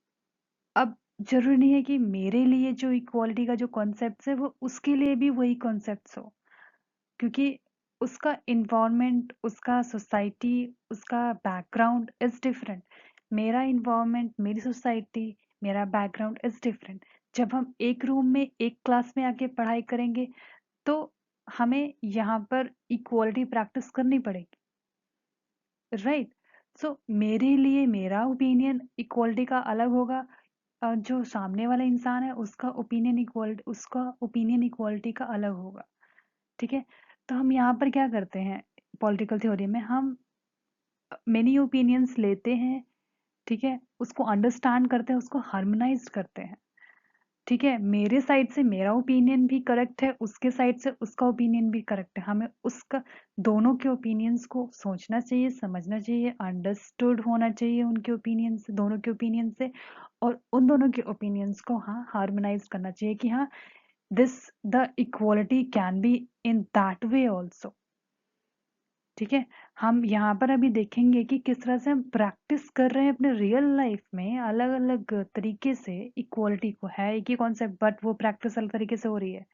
S1: अब जरूरी नहीं है कि मेरे लिए जो इक्वालिटी का जो कॉन्सेप्ट है वो उसके लिए भी वही कॉन्सेप्ट हो, क्योंकि उसका इन्वायरमेंट, उसका सोसाइटी, उसका बैकग्राउंड इज डिफरेंट। मेरा इन्वायरमेंट, मेरी सोसाइटी, मेरा बैकग्राउंड इज डिफरेंट। जब हम एक रूम में एक क्लास में आके पढ़ाई करेंगे, तो हमें यहाँ पर इक्वालिटी प्रैक्टिस करनी पड़ेगी, राइट। सो मेरे लिए मेरा ओपिनियन इक्वालिटी का अलग होगा, जो सामने वाला इंसान है उसका ओपिनियन इक्वालिटी का अलग होगा, ठीक है। तो हम यहाँ पर क्या करते हैं, पॉलिटिकल थ्योरी में हम मेनी ओपिनियंस लेते हैं, ठीक है, उसको अंडरस्टैंड करते हैं, उसको हार्मोनाइज करते हैं, ठीक है। मेरे साइड से मेरा ओपिनियन भी करेक्ट है, उसके साइड से उसका ओपिनियन भी करेक्ट है, हमें उसका दोनों के ओपिनियंस को सोचना चाहिए, समझना चाहिए, अंडरस्टूड होना चाहिए उनके ओपिनियन से, दोनों के ओपिनियन से, और उन दोनों के ओपिनियंस को हाँ हार्मोनाइज करना चाहिए कि हाँ this the equality can be in that way also, ठीक है। हम यहाँ पर अभी देखेंगे कि किस तरह से हम प्रैक्टिस कर रहे हैं अपने रियल लाइफ में अलग अलग तरीके से इक्वालिटी को, है एक ही कॉन्सेप्ट बट वो प्रैक्टिस अलग तरीके से हो रही है।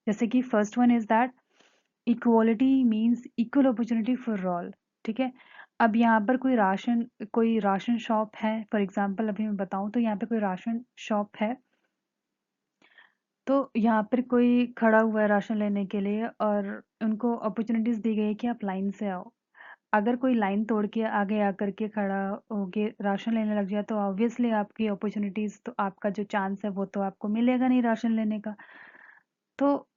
S1: जैसे कि first one is that equality means equal opportunity for all, ठीक है। अब यहाँ पर कोई राशन शॉप है, फॉर एग्जाम्पल अभी मैं बताऊँ तो यहाँ पे कोई राशन शॉप है, तो यहाँ पर कोई खड़ा हुआ है राशन लेने के लिए और उनको अपॉर्चुनिटीज दी गई है कि आप लाइन से आओ। अगर कोई लाइन तोड़ के आगे आकर के खड़ा होके राशन लेने लग जाए तो ऑब्वियसली आपकी अपॉर्चुनिटीज, तो आपका जो चांस है वो तो आपको मिलेगा नहीं राशन लेने का। तो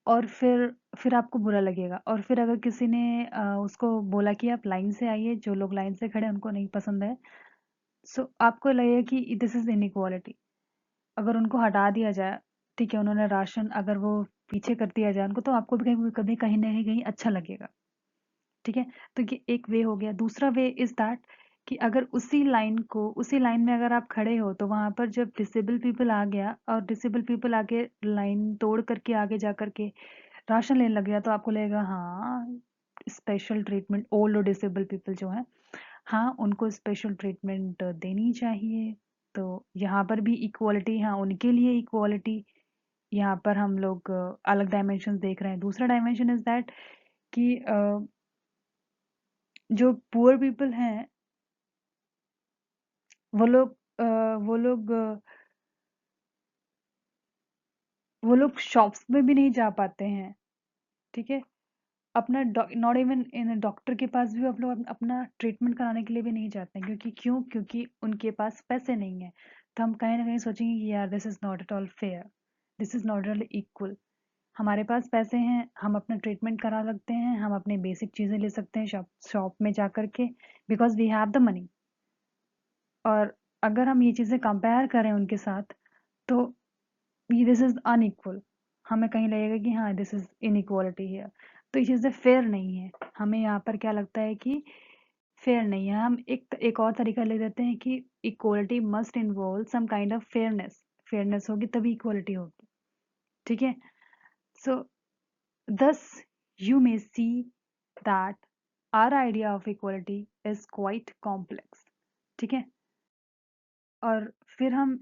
S1: और फिर आपको बुरा लगेगा, और फिर अगर किसी ने उसको बोला कि आप लाइन से आइए, जो लोग लाइन से खड़े हैं उनको नहीं पसंद है, सो आपको लगेगा कि दिस इज इनइक्वालिटी। अगर उनको हटा दिया जाए, ठीक है, उन्होंने राशन अगर वो पीछे कर दिया जाए उनको, तो आपको भी कहीं कभी कहीं ना कहीं अच्छा लगेगा, ठीक है। तो ये एक वे हो गया। दूसरा वे इज दैट कि अगर उसी लाइन में अगर आप खड़े हो तो वहां पर जब डिसेबल पीपल आ गया और डिसेबल पीपल आगे लाइन तोड़ करके आगे जा करके राशन लेने लग गया, तो आपको लगेगा हाँ स्पेशल ट्रीटमेंट ओल्ड और डिसेबल पीपल जो है, हाँ उनको स्पेशल ट्रीटमेंट देनी चाहिए। तो यहाँ पर भी इक्वालिटी, हाँ उनके लिए इक्वालिटी, यहाँ पर हम लोग अलग डायमेंशन देख रहे हैं। दूसरा डायमेंशन इज दैट कि जो पुअर पीपल हैं वो लोग अ, वो लोग अ, वो लोग शॉप्स में भी नहीं जा पाते हैं, ठीक है। अपना नॉट इवन इन डॉक्टर के पास भी आप लोग अपना ट्रीटमेंट कराने के लिए भी नहीं जाते हैं, क्योंकि उनके पास पैसे नहीं है। तो हम कहीं ना कहीं सोचेंगे कि यार this is not at all fair, this is not at all equal. हमारे पास पैसे हैं, हम अपना ट्रीटमेंट करा सकते हैं, हम अपनी बेसिक चीज़ें ले सकते हैं शॉप में जा करके, because we have the money. और अगर हम ये चीज़ें कंपेयर करें उनके साथ, तो दिस इज अनइक्वल, हमें कहीं लगेगा कि हाँ दिस इज इनइक्वालिटी है। तो ये चीज़ें फेयर नहीं है। हमें यहाँ पर क्या लगता है कि फेयर नहीं है। हम एक और तरीका ले देते हैं कि equality must involve some kind of fairness, fairness होगी तभी इक्वालिटी होगी, ठीक है। सो thus you may see that our idea of equality is quite complex, ठीक है। और फिर हम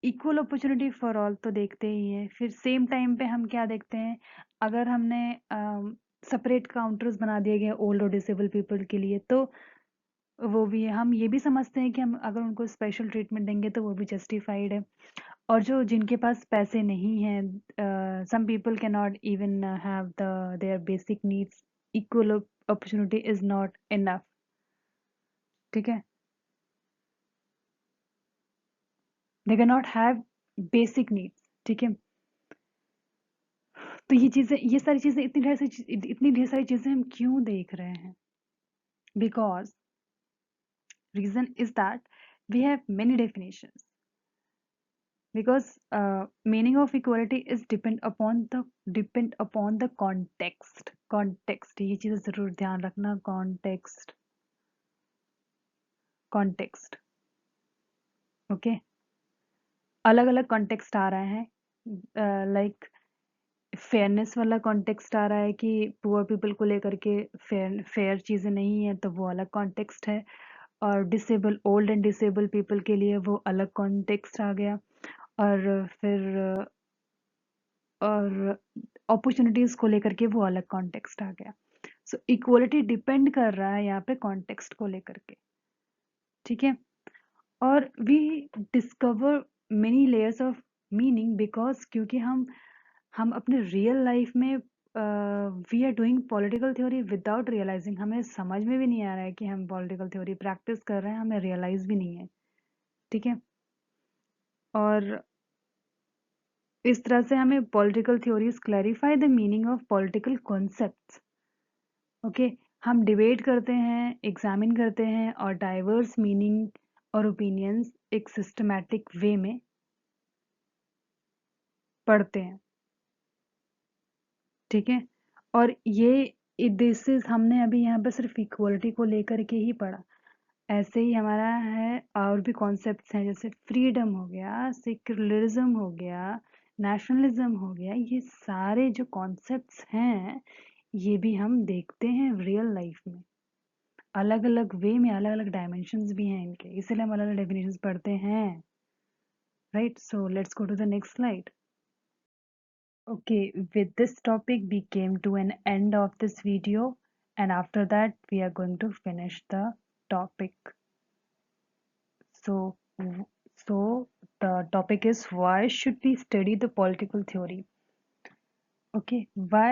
S1: इक्वल अपॉर्चुनिटी फॉर ऑल तो देखते ही हैं, फिर सेम टाइम पे हम क्या देखते हैं, अगर हमने सेपरेट काउंटर्स बना दिए गए ओल्ड और डिसेबल पीपल के लिए, तो वो भी है। हम ये भी समझते हैं कि हम अगर उनको स्पेशल ट्रीटमेंट देंगे तो वो भी जस्टिफाइड है। और जो जिनके पास पैसे नहीं हैं, some people can not even have the their basic needs, equal opportunity is not enough, ठीक है। They can not have basic needs, ठीक है। तो ये सारी चीजें इतनी ढेर सारी चीजें हम क्यों देख रहे हैं, because reason is that we have many definitions, because meaning of equality is depend upon the context, ये चीज़ जरूर ध्यान रखना, context ओके। अलग अलग कॉन्टेक्स्ट आ रहे हैं, लाइक फेयरनेस वाला कॉन्टेक्स्ट आ रहा है कि पुअर पीपल को लेकर के फेयर चीज़ें नहीं है, तो वो अलग कॉन्टेक्स्ट है। और ओल्ड एंड डिसेबल पीपल के लिए वो अलग कॉन्टेक्स्ट आ गया। और फिर और अपॉर्चुनिटीज को लेकर के वो अलग कॉन्टेक्स्ट आ गया। सो इक्वलिटी डिपेंड कर रहा है यहाँ पे कॉन्टेक्स्ट को लेकर के, ठीक है। और we discover many layers of meaning because क्योंकि हम अपने रियल लाइफ में we are doing political theory without realising, हमें समझ में भी नहीं आ रहा है कि हम पॉलिटिकल थ्योरी प्रैक्टिस कर रहे हैं, हमें रियलाइज भी नहीं है, ठीक है। और इस तरह से हमें political theories clarify the meaning of political concepts. Okay, हम डिबेट करते हैं, एग्जामिन करते हैं और डाइवर्स मीनिंग और ओपिनियंस एक सिस्टमैटिक वे में पढ़ते हैं। ठीक है, और ये दिस इज हमने अभी यहाँ पे सिर्फ इक्वलिटी को लेकर के ही पढ़ा। ऐसे ही हमारा है और भी कॉन्सेप्ट्स हैं, जैसे फ्रीडम हो गया, सेक्युलरिज्म हो गया, नेशनलिज्म हो गया। ये सारे जो कॉन्सेप्ट्स हैं ये भी हम देखते हैं रियल लाइफ में, अलग अलग वे में, अलग अलग डायमेंशंस भी हैं इनके, इसलिए हम अलग अलग डेफिनेशंस पढ़ते हैं। Right, so let's go to the next slide. Okay, with this topic, we came to an end of this video, and after that, we are going to finish the topic. So, so the topic is why should we study the political theory? Okay, why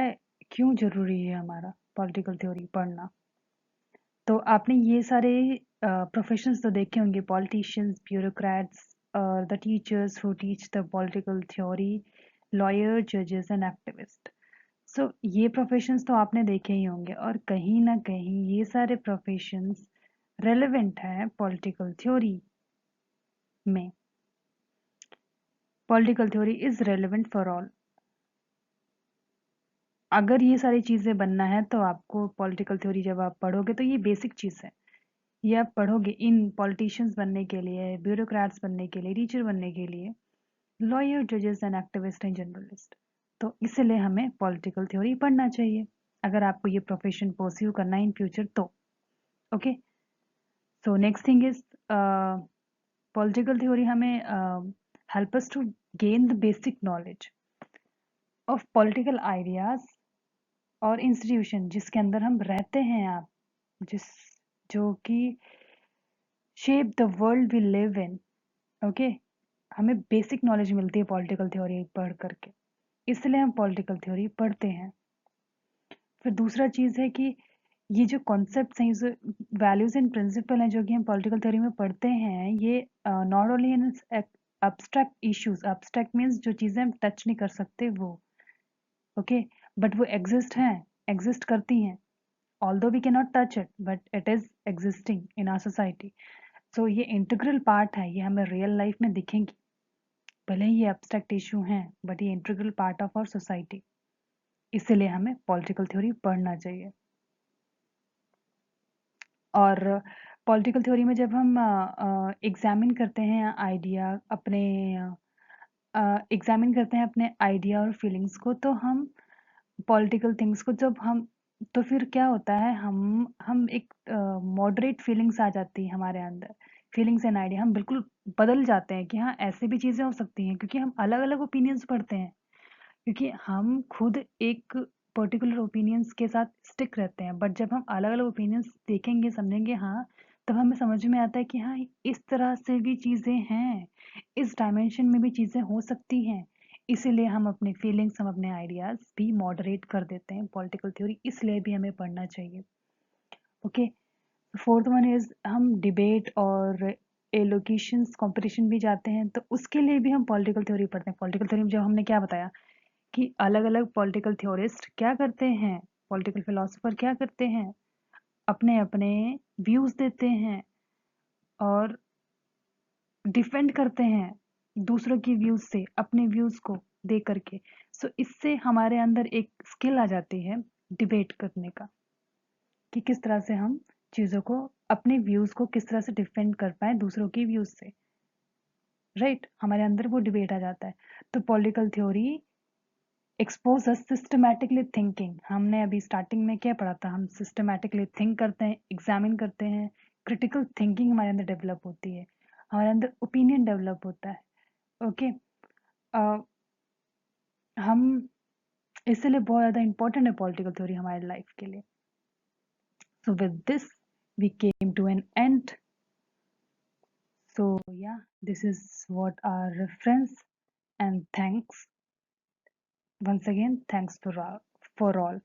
S1: क्यों जरूरी है हमारा political theory पढ़ना? तो आपने ये सारे professions तो देखे होंगे, politicians, bureaucrats, the teachers who teach the political theory, lawyer, जजेस एंड एक्टिविस्ट। सो ये प्रोफेशंस तो आपने देखे ही होंगे, और कहीं ना कहीं ये सारे प्रोफेशंस रेलेवेंट है पॉलिटिकल थ्योरी में। Political theory is relevant for all. अगर ये सारी चीज़ें बनना है तो आपको पॉलिटिकल थ्योरी जब आप पढ़ोगे तो ये बेसिक चीज़ है, ये आप पढ़ोगे इन पॉलिटिशियंस बनने के लिए, ब्यूरोक्रेट्स बनने के लिए, टीचर बनने के लिए, लॉयर, जजेस एंड एक्टिविस्ट एंड जर्नलिस्ट। तो इसलिए हमें पॉलिटिकल थ्योरी पढ़ना चाहिए अगर आपको ये प्रोफेशन परस्यू करना है इन फ्यूचर तो। Okay, so next thing is political theory हमें help us to gain the basic knowledge of political ideas और इंस्टीट्यूशन जिसके अंदर हम रहते हैं, आप जिस जो कि shape the world we live in. Okay, हमें बेसिक नॉलेज मिलती है पॉलिटिकल थ्योरी पढ़ करके, इसलिए हम पॉलिटिकल थ्योरी पढ़ते हैं। फिर दूसरा चीज़ है कि ये जो कॉन्सेप्ट्स हैं, ये वैल्यूज एंड प्रिंसिपल हैं जो कि हम पॉलिटिकल थ्योरी में पढ़ते हैं, ये not only in abstract issues, abstract means जो चीज़ें हम टच नहीं कर सकते वो, ओके, बट वो एग्जिस्ट हैं, एग्जिस्ट करती हैं, although we can not touch it but it is existing in our society. So ये इंटीग्रल पार्ट है, ये हमें रियल लाइफ में दिखेंगी, भले ही ये एब्स्ट्रैक्ट इशू हैं बट ये integral part of our society, इसीलिए हमें पॉलिटिकल थ्योरी पढ़ना चाहिए। और पॉलिटिकल थ्योरी में जब हम एग्जामिन करते हैं आइडिया अपने, एग्जामिन करते हैं अपने आइडिया और फीलिंग्स को, तो हम पॉलिटिकल थिंग्स को जब हम, तो फिर क्या होता है, हम एक मॉडरेट फीलिंग्स आ जाती है हमारे अंदर, फीलिंग्स एंड आइडिया हम बिल्कुल बदल जाते हैं कि हाँ ऐसे भी चीज़ें हो सकती हैं, क्योंकि हम अलग अलग ओपिनियंस पढ़ते हैं, क्योंकि हम खुद एक पर्टिकुलर ओपिनियंस के साथ स्टिक रहते हैं, बट जब हम अलग अलग ओपिनियंस देखेंगे, समझेंगे, हाँ, तब हमें समझ में आता है कि हाँ इस तरह से भी चीज़ें हैं, इस डायमेंशन में भी चीज़ें हो सकती हैं, इसीलिए हम अपने फीलिंग्स, हम अपने आइडियाज़ भी मॉडरेट कर देते हैं पॉलिटिकल थ्योरी, इसलिए भी हमें पढ़ना चाहिए। ओके, फोर्थ वन इज हम डिबेट और एलोकेशंस कंपटीशन भी जाते हैं, तो उसके लिए भी हम पॉलिटिकल थ्योरी पढ़ते हैं। पॉलिटिकल थ्योरी में जब हमने क्या बताया कि अलग अलग पॉलिटिकल थ्योरिस्ट क्या करते हैं, पॉलिटिकल फिलोसोफर क्या करते हैं, अपने अपने व्यूज देते हैं और डिफेंड करते हैं दूसरों की व्यूज से अपने व्यूज को दे करके। सो इससे हमारे अंदर एक स्किल आ जाती है डिबेट करने का, कि किस तरह से हम चीज़ों को, अपने व्यूज को किस तरह से डिफेंड कर पाए दूसरों की व्यूज से। राइट, हमारे अंदर वो डिबेट आ जाता है। तो पॉलिटिकल थ्योरी एक्सपोज अस सिस्टमैटिकली थिंकिंग, हमने अभी स्टार्टिंग में क्या पढ़ा था, हम सिस्टमैटिकली थिंक करते हैं, एग्जामिन करते हैं, क्रिटिकल थिंकिंग हमारे अंदर डेवलप होती है, हमारे अंदर ओपिनियन डेवलप होता है। ओके, हम इसलिए बहुत ज़्यादा इंपॉर्टेंट है पॉलिटिकल थ्योरी हमारे लाइफ के लिए। So with this we came to an end. So yeah, this is what our reference, and thanks once again, thanks for all.